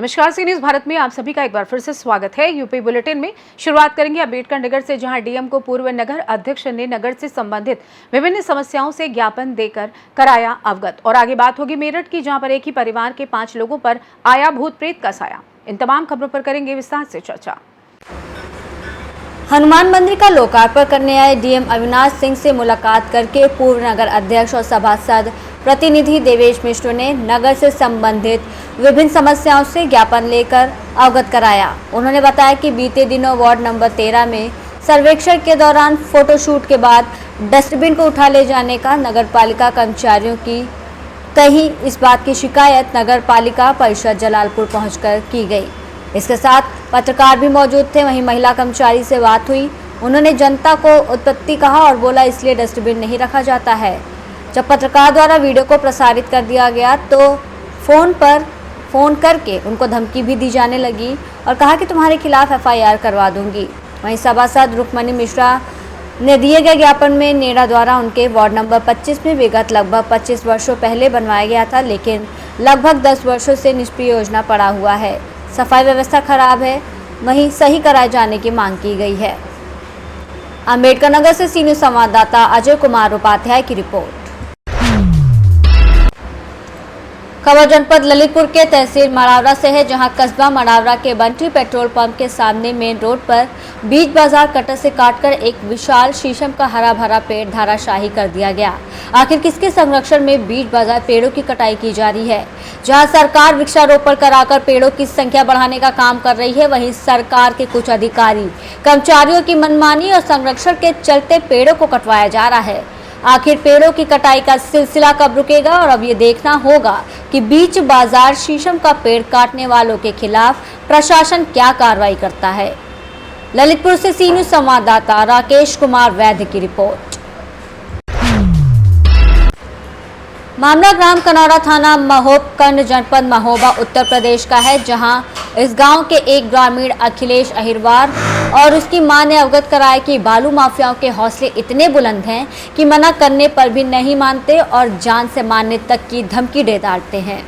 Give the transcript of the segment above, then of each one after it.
नमस्कार, सी न्यूज भारत में आप सभी का एक बार फिर से स्वागत है। यूपी बुलेटिन में शुरुआत करेंगे अम्बेडकर नगर से, जहां डीएम को पूर्व नगर अध्यक्ष ने नगर से संबंधित विभिन्न समस्याओं से ज्ञापन देकर कराया अवगत। और आगे बात होगी मेरठ की, जहां पर एक ही परिवार के 5 लोगों पर आया भूत प्रेत का साया। इन तमाम खबरों पर करेंगे विस्तार से चर्चा। हनुमान मंदिर का लोकार्पण करने आए डीएम अविनाश सिंह से मुलाकात करके पूर्व नगर अध्यक्ष और सभासद प्रतिनिधि देवेश मिश्र ने नगर से संबंधित विभिन्न समस्याओं से ज्ञापन लेकर अवगत कराया। उन्होंने बताया कि बीते दिनों वार्ड नंबर 13 में सर्वेक्षण के दौरान फोटोशूट के बाद डस्टबिन को उठा ले जाने का नगर पालिका कर्मचारियों की कही इस बात की शिकायत नगर पालिका परिषद जलालपुर पहुंचकर की गई। इसके साथ पत्रकार भी मौजूद थे। वहीं महिला कर्मचारी से बात हुई। उन्होंने जनता को उत्पत्ति कहा और बोला इसलिए डस्टबिन नहीं रखा जाता है। जब पत्रकार द्वारा वीडियो को प्रसारित कर दिया गया तो फोन करके उनको धमकी भी दी जाने लगी और कहा कि तुम्हारे खिलाफ एफआईआर करवा दूंगी। वहीं सभासद रुक्मणी मिश्रा ने दिए गए ज्ञापन में नेड़ा द्वारा उनके वार्ड नंबर 25 में विगत लगभग 25 वर्षों पहले बनवाया गया था, लेकिन लगभग 10 वर्षों से निष्क्रिय योजना पड़ा हुआ है। सफाई व्यवस्था खराब है, वहीं सही कराए जाने की मांग की गई है। अम्बेडकर नगर से सी न्यूज संवाददाता अजय कुमार उपाध्याय की रिपोर्ट। खबर जनपद ललितपुर के तहसील मड़ावरा से है, जहां कस्बा मड़ावरा के बंटी पेट्रोल पंप के सामने मेन रोड पर बीच बाजार कटर से काटकर एक विशाल शीशम का हरा भरा पेड़ धाराशाही कर दिया गया। आखिर किसके संरक्षण में बीच बाजार पेड़ों की कटाई की जा रही है? जहां सरकार वृक्षारोपण कराकर पेड़ों की संख्या बढ़ाने का काम कर रही है, वहीं सरकार के कुछ अधिकारी कर्मचारियों की मनमानी और संरक्षण के चलते पेड़ों को कटवाया जा रहा है। आखिर पेड़ों की कटाई का सिलसिला कब रुकेगा? और अब ये देखना होगा कि बीच बाजार शीशम का पेड़ काटने वालों के खिलाफ प्रशासन क्या कार्रवाई करता है। ललितपुर से सी न्यूज संवाददाता राकेश कुमार वैद्य की रिपोर्ट। मामला ग्राम कनौरा थाना महोबकंड जनपद महोबा उत्तर प्रदेश का है, जहां इस गांव के एक ग्रामीण अखिलेश अहिरवार और उसकी मां ने अवगत कराया कि बालू माफियाओं के हौसले इतने बुलंद हैं कि मना करने पर भी नहीं मानते और जान से मारने तक की धमकी दे डालते हैं।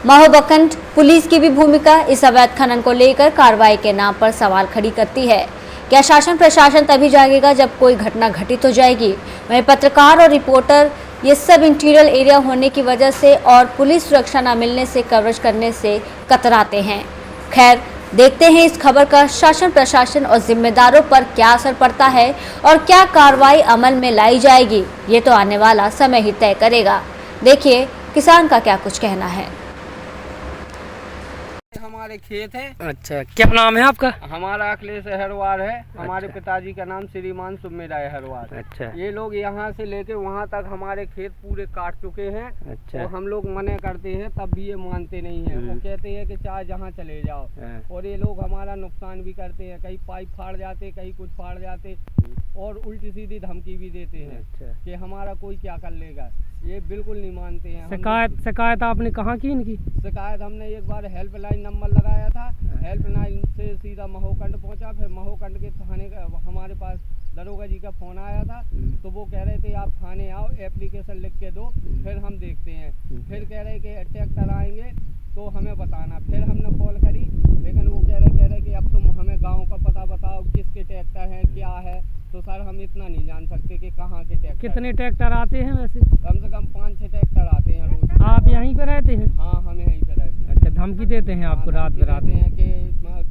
महोबकंड पुलिस की भी भूमिका इस अवैध खनन को लेकर कार्रवाई के नाम पर सवाल खड़ी करती है। क्या शासन प्रशासन तभी जागेगा जब कोई घटना घटित हो जाएगी? वहीं पत्रकार और रिपोर्टर ये सब इंटीरियर एरिया होने की वजह से और पुलिस सुरक्षा न मिलने से कवरेज करने से कतराते हैं। खैर, देखते हैं इस खबर का शासन प्रशासन और जिम्मेदारों पर क्या असर पड़ता है और क्या कार्रवाई अमल में लाई जाएगी, ये तो आने वाला समय ही तय करेगा। देखिए किसान का क्या कुछ कहना है। हमारे खेत है। अच्छा, क्या नाम है आपका? हमारा अखिलेश अहिरवार है। हमारे अच्छा। पिताजी का नाम श्रीमान सुमेरा अहिरवार। अच्छा। ये लोग यहाँ से लेके वहाँ तक हमारे खेत पूरे काट चुके हैं। अच्छा। और हम लोग मना करते हैं तब भी ये मानते नहीं हैं। वो कहते हैं कि चाहे जहाँ चले जाओ। और ये लोग हमारा नुकसान भी करते हैं, कहीं पाइप फाड़ जाते, कहीं कुछ फाड़ जाते और उल्टी सीधी धमकी भी देते हैं। अच्छा। कि हमारा कोई क्या कर लेगा। ये बिल्कुल नहीं मानते हैं। शिकायत आपने कहाँ की इनकी? शिकायत हमने एक बार हेल्पलाइन नंबर लगाया था। हेल्पलाइन से सीधा महोकंड पहुंचा, फिर महोकंड के थाने का हमारे पास दरोगा जी का फोन आया था। तो वो कह रहे थे आप थाने आओ, एप्लीकेशन लिख के दो, फिर हम देखते हैं। फिर कह रहे कि ट्रैक्टर आएंगे तो हमें बताना। फिर हमने कॉल करी, लेकिन वो कह रहे कि अब तुम हमें गाँव का पता बताओ, किसके ट्रैक्टर हैं, क्या है। तो सर हम इतना नहीं जान सकते कि कहाँ के ट्रैक्टर। कितने ट्रैक्टर आते हैं वैसे? कम से कम 5-6 ट्रैक्टर आते हैं रोज। आप यहीं पे रहते हैं? हाँ, हम यहीं पे रहते हैं। अच्छा, धमकी देते हैं आपको? रात बिरात हैं कि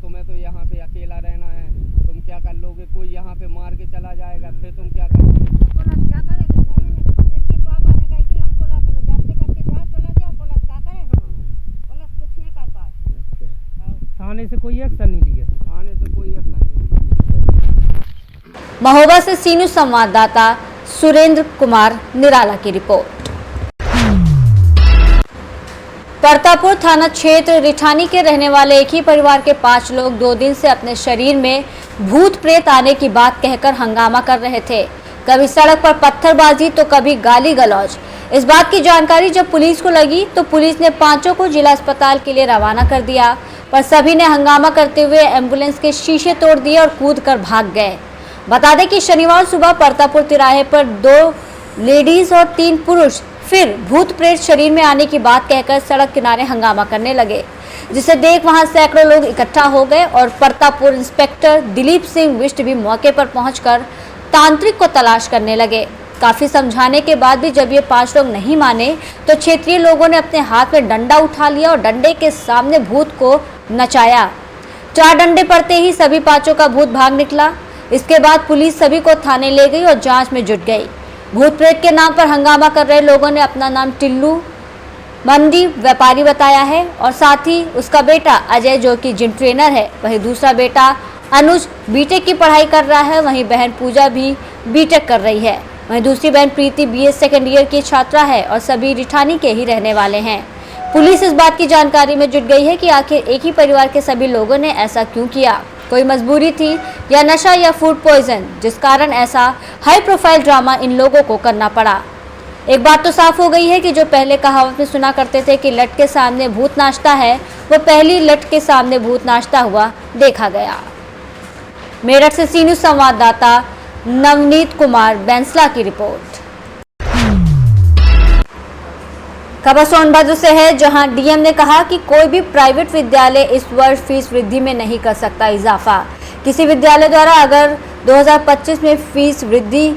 तुम्हें तो यहाँ पे अकेला रहना है, तुम क्या कर लोगे, कोई यहाँ पे मार के चला जाएगा, फिर तुम क्या करोगे? क्या करेंगे? इनके पापा ने कहा कि हम पुलिस जाते करते जाओ, चले जाओ, पुलिस क्या करे? पुलिस कुछ नहीं कर पाए। अच्छा। थाने से कोई एक्शन नहीं लिया? थाने से कोई एक्शन नहीं। महोबा से सी न्यूज संवाददाता सुरेंद्र कुमार निराला की रिपोर्ट। परतापुर थाना क्षेत्र रिठानी के रहने वाले एक ही परिवार के 5 लोग 2 दिन से अपने शरीर में भूत प्रेत आने की बात कहकर हंगामा कर रहे थे। कभी सड़क पर पत्थरबाजी तो कभी गाली गलौज। इस बात की जानकारी जब पुलिस को लगी तो पुलिस ने 5 को जिला अस्पताल के लिए रवाना कर दिया, पर सभी ने हंगामा करते हुए एम्बुलेंस के शीशे तोड़ दिए और कूद कर भाग गए। बता दें कि शनिवार सुबह परतापुर तिराहे पर 2 लेडीज और 3 पुरुष फिर भूत प्रेत शरीर में आने की बात कहकर सड़क किनारे हंगामा करने लगे। जिसे देख वहां सैकड़ों लोग इकट्ठा हो गए और परतापुर इंस्पेक्टर दिलीप सिंह बिष्ट भी मौके पर पहुंचकर तांत्रिक को तलाश करने लगे। काफी समझाने के बाद भी जब ये 5 लोग नहीं माने तो क्षेत्रीय लोगों ने अपने हाथ में डंडा उठा लिया और डंडे के सामने भूत को नचाया। 4 डंडे पड़ते ही सभी 5 का भूत भाग निकला। इसके बाद पुलिस सभी को थाने ले गई और जांच में जुट गई। भूत प्रेत के नाम पर हंगामा कर रहे लोगों ने अपना नाम टिल्लू मंडी व्यापारी बताया है और साथ ही उसका बेटा अजय जो कि जिम ट्रेनर है, वहीं दूसरा बेटा अनुज बीटेक की पढ़ाई कर रहा है, वहीं बहन पूजा भी बीटेक कर रही है, वहीं दूसरी बहन प्रीति बीएस सेकेंड ईयर की छात्रा है और सभी रिठानी के ही रहने वाले हैं। पुलिस इस बात की जानकारी में जुट गई है कि आखिर एक ही परिवार के सभी लोगों ने ऐसा क्यों किया। कोई मजबूरी थी या नशा या फूड पॉइजन, जिस कारण ऐसा हाई प्रोफाइल ड्रामा इन लोगों को करना पड़ा। एक बात तो साफ हो गई है कि जो पहले कहावत में सुना करते थे कि लट के सामने भूत नाचता है, वो पहली लट के सामने भूत नाचता हुआ देखा गया। मेरठ से सी न्यूज़ संवाददाता नवनीत कुमार बैंसला की रिपोर्ट। खबर सोनभद्र से है, जहां डीएम ने कहा कि कोई भी प्राइवेट विद्यालय इस वर्ष फीस वृद्धि में नहीं कर सकता इजाफा। किसी विद्यालय द्वारा अगर 2025 में फीस वृद्धि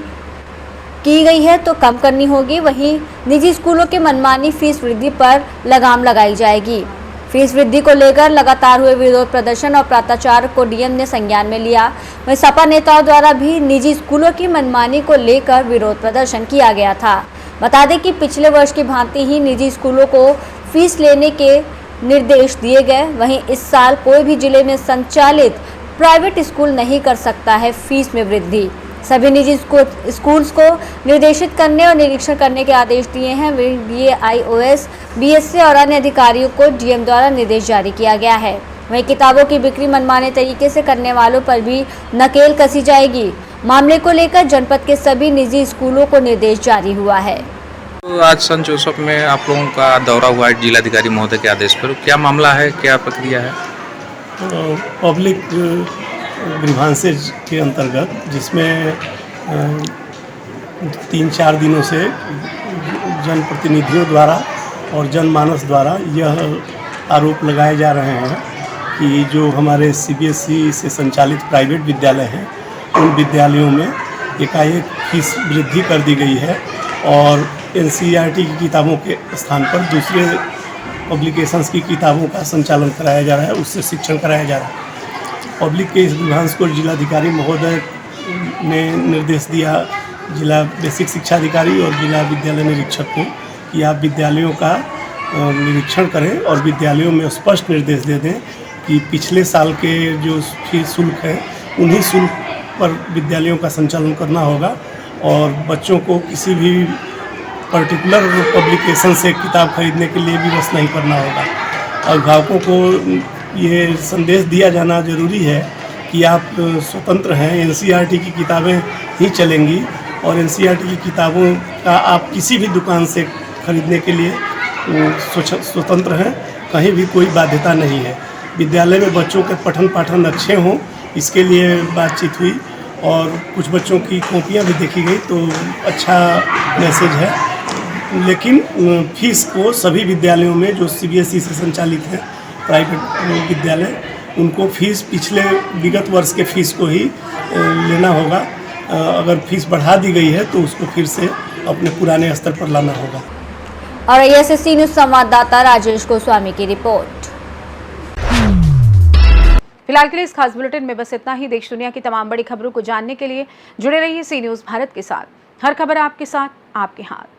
की गई है तो कम करनी होगी, वहीं निजी स्कूलों के मनमानी फीस वृद्धि पर लगाम लगाई जाएगी। फीस वृद्धि को लेकर लगातार हुए विरोध प्रदर्शन और प्राचार्य को डीएम ने संज्ञान में लिया। वहीं सपा नेताओं द्वारा भी निजी स्कूलों की मनमानी को लेकर विरोध प्रदर्शन किया गया था। बता दें कि पिछले वर्ष की भांति ही निजी स्कूलों को फीस लेने के निर्देश दिए गए। वहीं इस साल कोई भी जिले में संचालित प्राइवेट स्कूल नहीं कर सकता है फीस में वृद्धि। सभी निजी स्कूल्स को निर्देशित करने और निरीक्षण करने के आदेश दिए हैं। BAIOS, BSA और अन्य अधिकारियों को डीएम द्वारा निर्देश जारी किया गया है। वहीं किताबों की बिक्री मनमाने तरीके से करने वालों पर भी नकेल कसी जाएगी। मामले को लेकर जनपद के सभी निजी स्कूलों को निर्देश जारी हुआ है। तो आज संत जोसेफ में आप लोगों का दौरा हुआ है जिलाधिकारी महोदय के आदेश पर, क्या मामला है, क्या प्रक्रिया है? पब्लिक ग्रीवांसेज के अंतर्गत, जिसमें 3-4 दिनों से जनप्रतिनिधियों द्वारा और जनमानस द्वारा यह आरोप लगाए जा रहे हैं कि जो हमारे CBSE से संचालित प्राइवेट विद्यालय हैं, उन विद्यालयों में एकाएक फीस वृद्धि कर दी गई है और NCERT की किताबों के स्थान पर दूसरे पब्लिकेशंस की किताबों का संचालन कराया जा रहा है, उससे शिक्षण कराया जा रहा है। पब्लिक के इस ग्रीवांस को जिलाधिकारी महोदय ने निर्देश दिया जिला बेसिक शिक्षा अधिकारी और जिला विद्यालय निरीक्षक को कि आप विद्यालयों का निरीक्षण करें और विद्यालयों में स्पष्ट निर्देश दे दें कि पिछले साल के जो फीस शुल्क है उन्हीं शुल्क पर विद्यालयों का संचालन करना होगा और बच्चों को किसी भी पर्टिकुलर पब्लिकेशन से किताब खरीदने के लिए विवश नहीं करना होगा। अभिभावकों को ये संदेश दिया जाना ज़रूरी है कि आप स्वतंत्र हैं, NCERT की किताबें ही चलेंगी और NCERT की किताबों का आप किसी भी दुकान से खरीदने के लिए स्वतंत्र हैं, कहीं भी कोई बाध्यता नहीं है। विद्यालय में बच्चों के पठन पाठन अच्छे हों, इसके लिए बातचीत हुई और कुछ बच्चों की कॉपियाँ भी देखी गई, तो अच्छा मैसेज है। लेकिन फीस को सभी विद्यालयों में जो CBSE से संचालित है प्राइवेट विद्यालय, उनको फीस पिछले विगत वर्ष के फीस को ही लेना होगा। अगर फीस बढ़ा दी गई है तो उसको फिर से अपने पुराने स्तर पर लाना होगा। और ISSC न्यूज़ संवाददाता राजेश गोस्वामी की रिपोर्ट। फिलहाल के लिए इस खास बुलेटिन में बस इतना ही। देश दुनिया की तमाम बड़ी खबरों को जानने के लिए जुड़े रहिए सी न्यूज़ भारत के साथ। हर खबर आपके साथ, आपके हाथ।